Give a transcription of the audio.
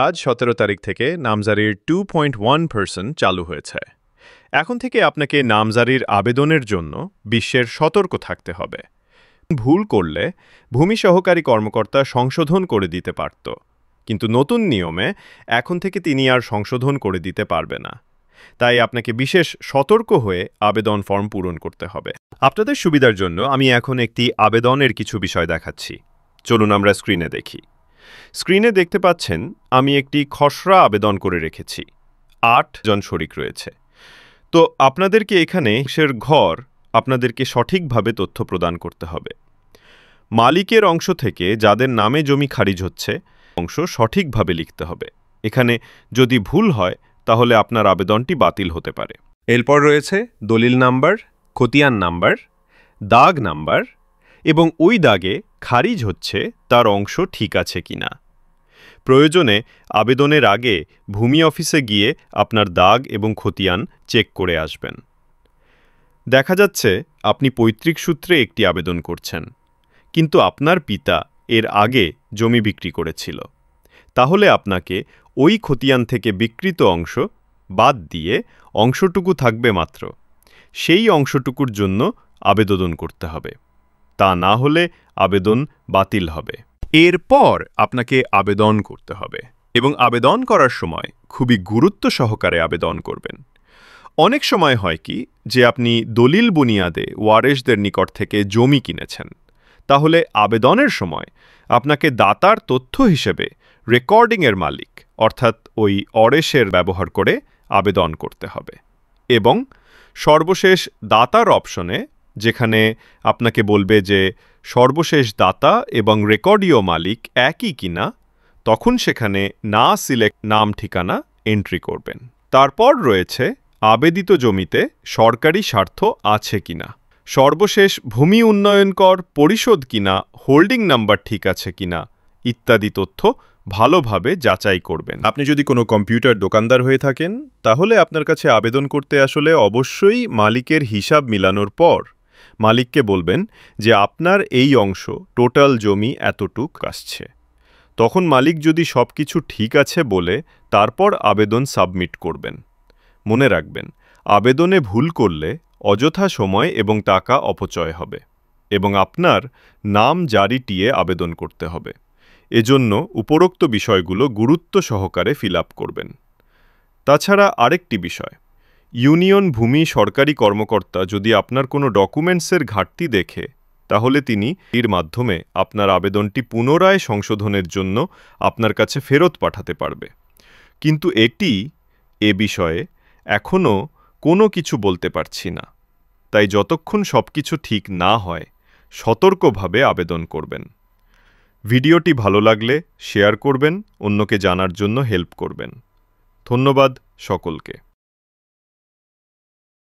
আজ 17 তারিখ থেকে নামজারির 2.1% চালু হয়েছে। এখন থেকে আপনাকে নামজারির আবেদনের জন্য বিশ্বের সতর্ক থাকতে হবে। ভুল করলে ভূমি সহকারী কর্মকর্তা সংশোধন করে দিতে পারত, কিন্তু নতুন নিয়মে এখন থেকে তিনি আর সংশোধন করে দিতে পারবে না। তাই আপনাকে বিশেষ সতর্ক হয়ে আবেদন ফর্ম পূরণ করতে হবে। আপনাদের সুবিধার জন্য আমি এখন একটি আবেদনের কিছু বিষয় দেখাচ্ছি। চলুন আমরা স্ক্রিনে দেখি। স্ক্রিনে দেখতে পাচ্ছেন আমি একটি খসড়া আবেদন করে রেখেছি। 8 জন শরিক রয়েছে। তো আপনাদেরকে এখানে ঘর আপনাদেরকে সঠিকভাবে তথ্য প্রদান করতে হবে। মালিকের অংশ থেকে যাদের নামে জমি খারিজ হচ্ছে অংশ সঠিকভাবে লিখতে হবে। এখানে যদি ভুল হয় তাহলে আপনার আবেদনটি বাতিল হতে পারে। এরপর রয়েছে দলিল নাম্বার, খতিয়ান নাম্বার, দাগ নাম্বার এবং ওই দাগে খারিজ হচ্ছে তার অংশ ঠিক আছে কিনা। প্রয়োজনে আবেদনের আগে ভূমি অফিসে গিয়ে আপনার দাগ এবং খতিয়ান চেক করে আসবেন। দেখা যাচ্ছে আপনি পৈতৃক সূত্রে একটি আবেদন করছেন, কিন্তু আপনার পিতা এর আগে জমি বিক্রি করেছিল। তাহলে আপনাকে ওই খতিয়ান থেকে বিকৃত অংশ বাদ দিয়ে অংশটুকু থাকবে মাত্র সেই অংশটুকুর জন্য আবেদন করতে হবে। তা না হলে আবেদন বাতিল হবে। এরপর আপনাকে আবেদন করতে হবে এবং আবেদন করার সময় খুবই গুরুত্ব সহকারে আবেদন করবেন। অনেক সময় হয় কি যে আপনি দলিল বুনিয়াদে ওয়ারেসদের নিকট থেকে জমি কিনেছেন, তাহলে আবেদনের সময় আপনাকে দাতার তথ্য হিসেবে রেকর্ডিংয়ের মালিক অর্থাৎ ওই ওয়ারেসের ব্যবহার করে আবেদন করতে হবে এবং সর্বশেষ দাতার অপশনে যেখানে আপনাকে বলবে যে সর্বশেষ দাতা এবং রেকর্ডীয় মালিক একই কিনা, তখন সেখানে না সিলেক্ট নাম ঠিকানা এন্ট্রি করবেন। তারপর রয়েছে আবেদিত জমিতে সরকারি স্বার্থ আছে কিনা, সর্বশেষ ভূমি উন্নয়ন কর পরিশোধ কিনা, হোল্ডিং নাম্বার ঠিক আছে কিনা ইত্যাদি তথ্য ভালোভাবে যাচাই করবেন। আপনি যদি কোনো কম্পিউটার দোকানদার হয়ে থাকেন তাহলে আপনার কাছে আবেদন করতে আসলে অবশ্যই মালিকের হিসাব মিলানোর পর মালিককে বলবেন যে আপনার এই অংশ টোটাল জমি এতটুক আসছে। তখন মালিক যদি সবকিছু ঠিক আছে বলে তারপর আবেদন সাবমিট করবেন। মনে রাখবেন, আবেদনে ভুল করলে অযথা সময় এবং টাকা অপচয় হবে এবং আপনার নাম জারিটিয়ে আবেদন করতে হবে। এজন্য উপরোক্ত বিষয়গুলো গুরুত্ব সহকারে ফিল আপ করবেন। তাছাড়া আরেকটি বিষয়, ইউনিয়ন ভূমি সরকারি কর্মকর্তা যদি আপনার কোনো ডকুমেন্টসের ঘাটতি দেখে তাহলে তিনি এর মাধ্যমে আপনার আবেদনটি পুনরায় সংশোধনের জন্য আপনার কাছে ফেরত পাঠাতে পারবে। কিন্তু এ বিষয়ে এখনও কোনো কিছু বলতে পারছি না। তাই যতক্ষণ সবকিছু ঠিক না হয় সতর্কভাবে আবেদন করবেন। ভিডিওটি ভালো লাগলে শেয়ার করবেন, অন্যকে জানার জন্য হেল্প করবেন। ধন্যবাদ সকলকে।